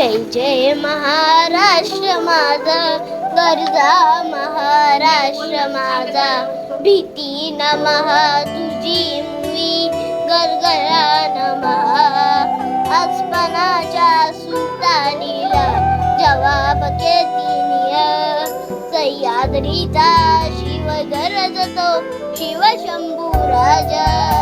जय जय महाराष्ट्र माझा, गरजा महाराष्ट्र माझा, भीती नमः तुझी मुवी, गरगरा नमः. आसमानाच्या सुलतानीला जवाब केतिनिय, सह्याद्रीचा शिव गरजतो, शिव शंभू राजा.